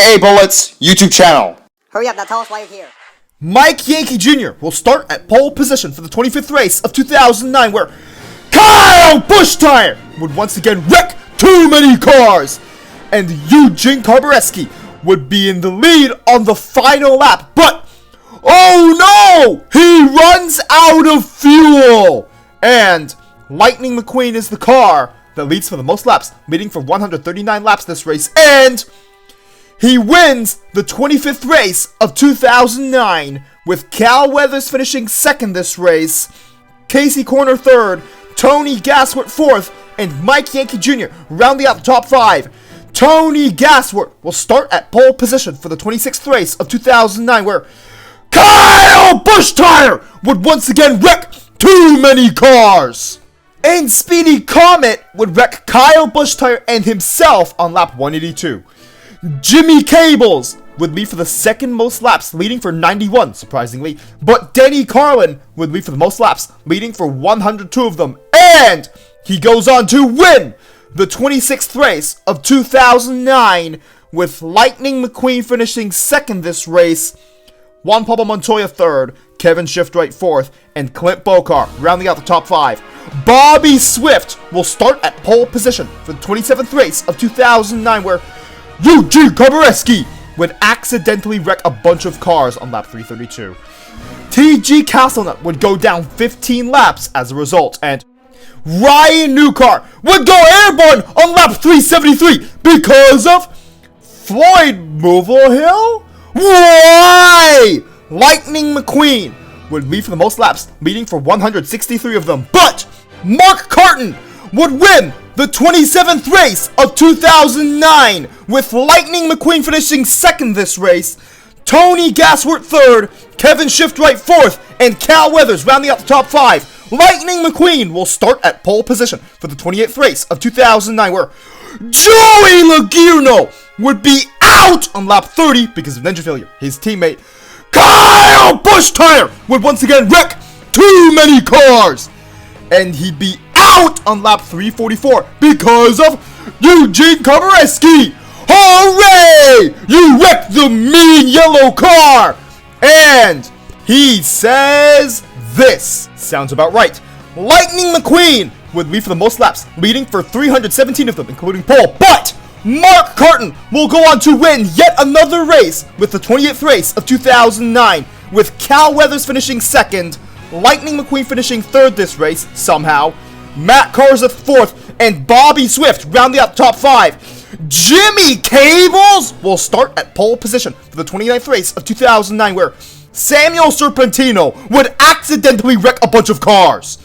aka Bullets, YouTube channel. Hurry up, now tell us why you're here. Mike Yankee Jr. will start at pole position for the 25th race of 2009, where Kyle Busch Tire would once again wreck too many cars, and Eugene Karbareski would be in the lead on the final lap, but oh no! He runs out of fuel! And Lightning McQueen is the car that leads for the most laps, leading for 139 laps this race, and he wins the 25th race of 2009, with Cal Weathers finishing second this race, Casey Corner third, Tony Gasworth fourth, and Mike Yankee Jr. rounding out the top five. Tony Gasworth will start at pole position for the 26th race of 2009, where Kyle Busch Tire would once again wreck too many cars. And Speedy Comet would wreck Kyle Busch Tire and himself on lap 182. Jimmy Cables would lead for the second most laps, leading for 91, surprisingly. But Denny Carlin would lead for the most laps, leading for 102 of them. And he goes on to win the 26th race of 2009, with Lightning McQueen finishing second this race, Juan Pablo Montoya third, Kevin Shiftwright fourth, and Clint Bokar rounding out the top five. Bobby Swift will start at pole position for the 27th race of 2009, where Eugene Karbareski would accidentally wreck a bunch of cars on lap 332. TG Castlenut would go down 15 laps as a result, and Ryan Newcar would go airborne on lap 373 because of Floyd Moverhill? Why? Lightning McQueen would lead for the most laps, leading for 163 of them, but Mark Carton would win the 27th race of 2009, with Lightning McQueen finishing second this race, Tony Gasworth third, Kevin Shiftwright fourth, and Cal Weathers rounding out the top five. Lightning McQueen will start at pole position for the 28th race of 2009, where Joey Logano would be out on lap 30 because of engine failure. His teammate Kyle Busch Tire would once again wreck too many cars, and he'd be out on lap 344 because of Eugene Karbareski. Hooray! You wrecked the mean yellow car! And he says this. Sounds about right. Lightning McQueen would lead for the most laps, leading for 317 of them, including pole, but Mark Carton will go on to win yet another race with the 20th race of 2009, with Cal Weathers finishing second, Lightning McQueen finishing third this race, somehow, Matt Karseth fourth, and Bobby Swift rounding out the top five. Jimmy Cables will start at pole position for the 29th race of 2009, where Samuel Serpentino would accidentally wreck a bunch of cars.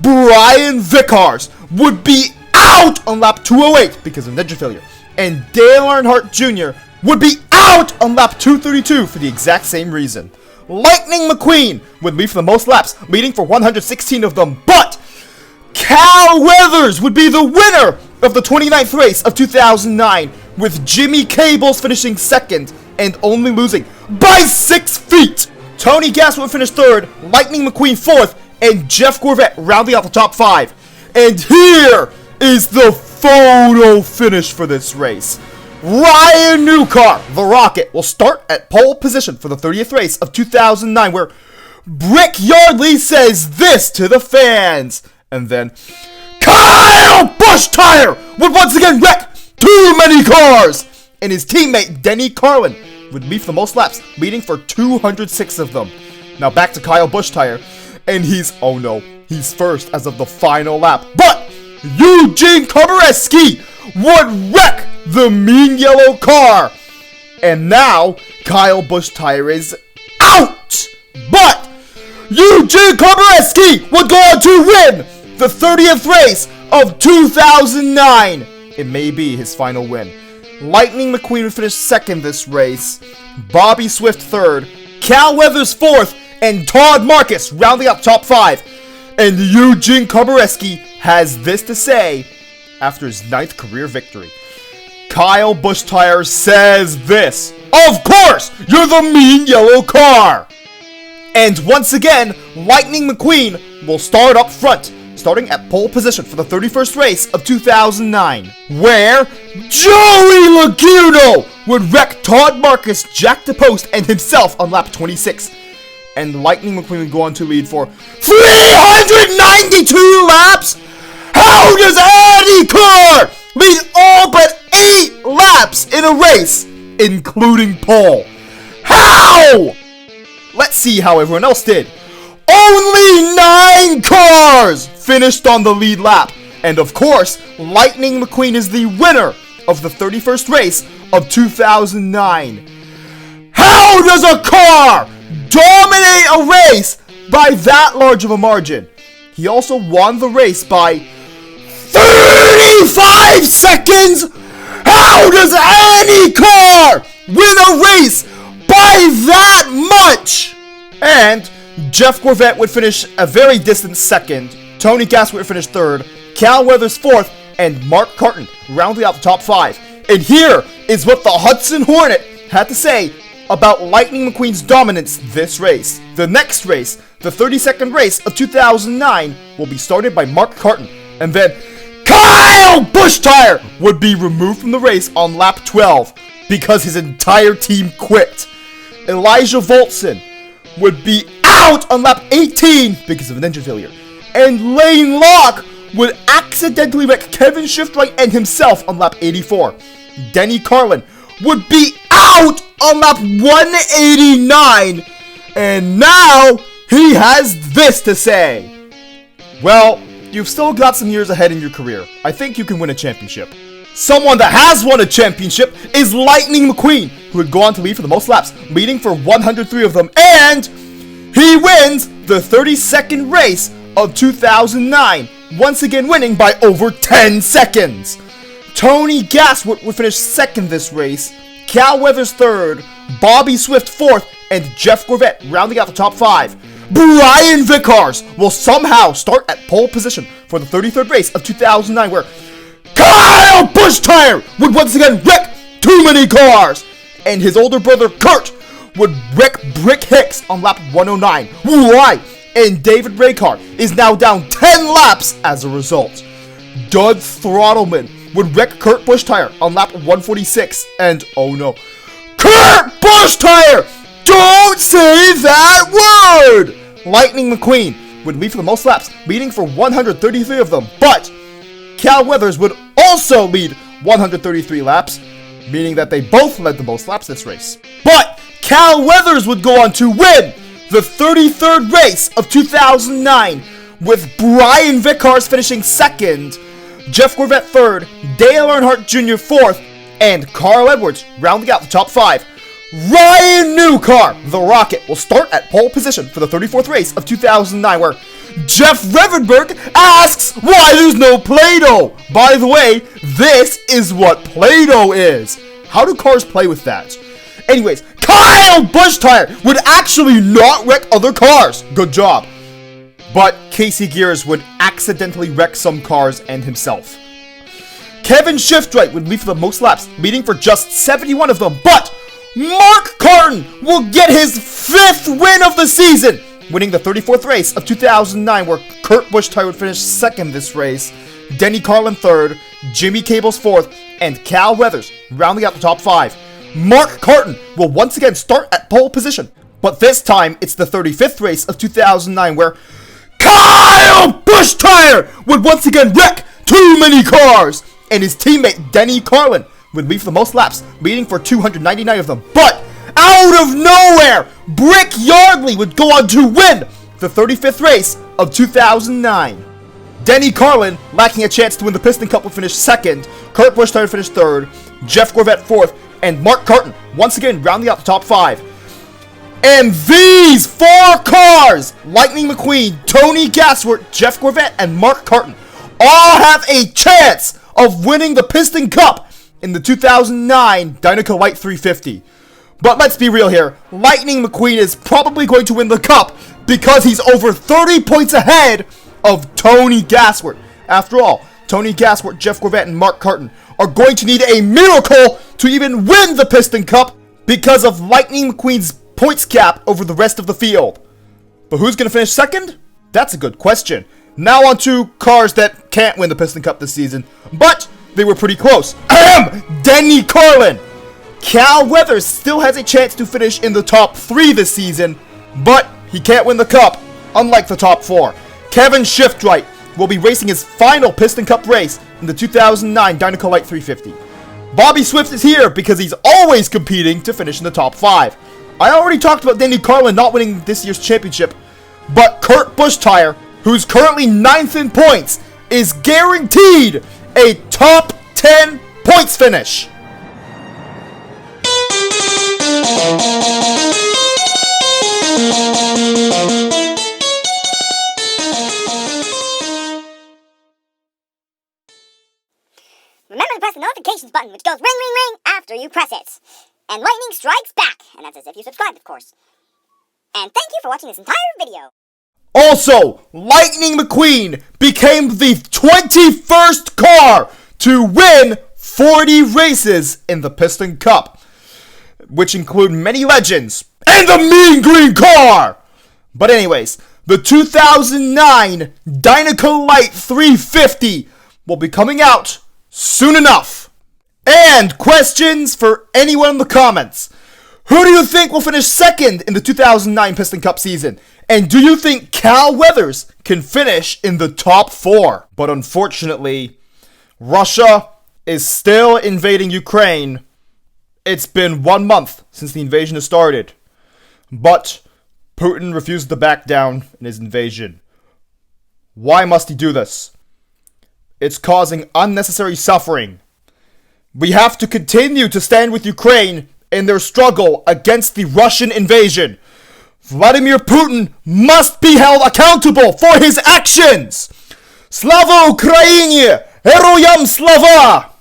Brian Vickers would be out on lap 208 because of engine failure, and Dale Earnhardt Jr. would be out on lap 232 for the exact same reason. Lightning McQueen would lead for the most laps, leading for 116 of them, but Cal Weathers would be the winner of the 29th race of 2009, with Jimmy Cables finishing second and only losing by 6 feet. Tony Gasworth would finish third, Lightning McQueen fourth, and Jeff Gorvette rounding out the top five. And here is the photo finish for this race. Ryan Newcar, the Rocket, will start at pole position for the 30th race of 2009, where Brick Yardley says this to the fans. And then Kyle Busch Tire would once again wreck too many cars, and his teammate Denny Carlin would lead for the most laps, leading for 206 of them. Now back to Kyle Busch Tire, and he's first as of the final lap, but Eugene Karbareski would wreck the mean yellow car, and now Kyle Busch Tire is out, but Eugene Karbareski would go on to win the 30th race of 2009. It may be his final win. Lightning McQueen would finish second this race, Bobby Swift third, Cal Weathers fourth, and Todd Marcus rounding up top five. And Eugene Karbareski has this to say after his 9th career victory. Kyle Busch Tire says this: "Of course, you're the mean yellow car!" And once again, Lightning McQueen will start up front, starting at pole position for the 31st race of 2009, where Joey Logano would wreck Todd Marcus, Jack DePost, and himself on lap 26. And Lightning McQueen would go on to lead for 392 laps? How does any car lead all but 8 laps in a race, including pole? How? Let's see how everyone else did. Only 9 cars finished on the lead lap. And of course, Lightning McQueen is the winner of the 31st race of 2009. How does a car dominate a race by that large of a margin? He also won the race by 35 seconds? How does any car win a race by that much? And Jeff Gorvette would finish a very distant second, Tony Gass would finish third, Cal Weathers fourth, and Mark Carton rounding out the top 5. And here is what the Hudson Hornet had to say about Lightning McQueen's dominance this race. The next race, the 32nd race of 2009, will be started by Mark Carton, and then Kyle Busch-Tire would be removed from the race on lap 12 because his entire team quit. Elijah Voltson would be out on lap 18 because of an engine failure. And Lane Locke would accidentally wreck Kevin Shiftwright and himself on lap 84. Denny Carlin would be out on lap 189. And now he has this to say. Well, you've still got some years ahead in your career. I think you can win a championship. Someone that has won a championship is Lightning McQueen, who would go on to lead for the most laps, leading for 103 of them, and he wins the 32nd race of 2009, once again winning by over 10 seconds. Tony Gasswood would finish second this race, Cal Weathers third, Bobby Swift fourth, and Jeff Gorvette rounding out the top 5. Brian Vickers will somehow start at pole position for the 33rd race of 2009, where Kyle Busch-Tire would once again wreck too many cars, and his older brother Kurt would wreck Brick Hicks on lap 109. Why? And David Raycar is now down 10 laps as a result. Doug Throttleman would wreck Kurt Busch-Tire on lap 146, and oh no, Kurt Busch-Tire! Don't say that word! Lightning McQueen would lead for the most laps, leading for 133 of them, but Cal Weathers would also lead 133 laps, meaning that they both led the most laps this race. But Cal Weathers would go on to win the 33rd race of 2009, with Brian Vickers finishing second, Jeff Gorvette third, Dale Earnhardt Jr. fourth, and Carl Edwards rounding out the top 5. Ryan Newcar, the Rocket, will start at pole position for the 34th race of 2009, where Jeff Revenberg asks why there's no Play-Doh. By the way, this is what Play-Doh is. How do cars play with that? Anyways, Kyle Busch-Tire would actually not wreck other cars. Good job. But Casey Gears would accidentally wreck some cars and himself. Kevin Shiftwright would lead for the most laps, leading for just 71 of them, but Mark Carton will get his 5th win of the season, winning the 34th race of 2009, where Kurt Busch-Tire would finish second this race, Denny Carlin third, Jimmy Cable's fourth, and Cal Weathers rounding out the top 5. Mark Carton will once again start at pole position, but this time it's the 35th race of 2009, where Kyle Busch-Tire would once again wreck too many cars, and his teammate Denny Carlin would lead for the most laps, leading for 299 of them. But out of nowhere, Brick Yardley would go on to win the 35th race of 2009. Denny Carlin, lacking a chance to win the Piston Cup, would finish second, Kurt Busch-Tire finished third, Jeff Gorvette fourth, and Mark Carton once again rounding out the top 5. And these 4 cars, Lightning McQueen, Tony Gassworth, Jeff Gorvette, and Mark Carton, all have a chance of winning the Piston Cup in the 2009 Dynaco Light 350. But let's be real here, Lightning McQueen is probably going to win the Cup because he's over 30 points ahead of Tony Gassworth. After all, Tony Gassworth, Jeff Gorvette, and Mark Carton are going to need a miracle to even win the Piston Cup because of Lightning McQueen's points cap over the rest of the field. But who's going to finish second? That's a good question. Now on to cars that can't win the Piston Cup this season, but they were pretty close. Denny Carlin, Cal Weathers still has a chance to finish in the top 3 this season, but he can't win the Cup, unlike the top 4. Kevin Shiftwright will be racing his final Piston Cup race in the 2009 Dynaco Light 350. Bobby Swift is here because he's always competing to finish in the top 5. I already talked about Danny Carlin not winning this year's championship, but Kurt Busch-Tire, who's currently 9th in points, is guaranteed a top 10 points finish. Remember to press the notifications button, which goes ring, ring, ring after you press it. And lightning strikes back, and that's as if you subscribed, of course. And thank you for watching this entire video. Also, Lightning McQueen became the 21st car to win 40 races in the Piston Cup, which include many legends and the Mean Green car. But anyways, the 2009 Dynaco Light 350 will be coming out soon enough. And questions for anyone in the comments. Who do you think will finish second in the 2009 Piston Cup season? And do you think Cal Weathers can finish in the top 4? But unfortunately, Russia is still invading Ukraine. It's been 1 month since the invasion has started. But Putin refused to back down in his invasion. Why must he do this? It's causing unnecessary suffering. We have to continue to stand with Ukraine in their struggle against the Russian invasion. Vladimir Putin must be held accountable for his actions! Slava Ukraini! Heroyam Slava!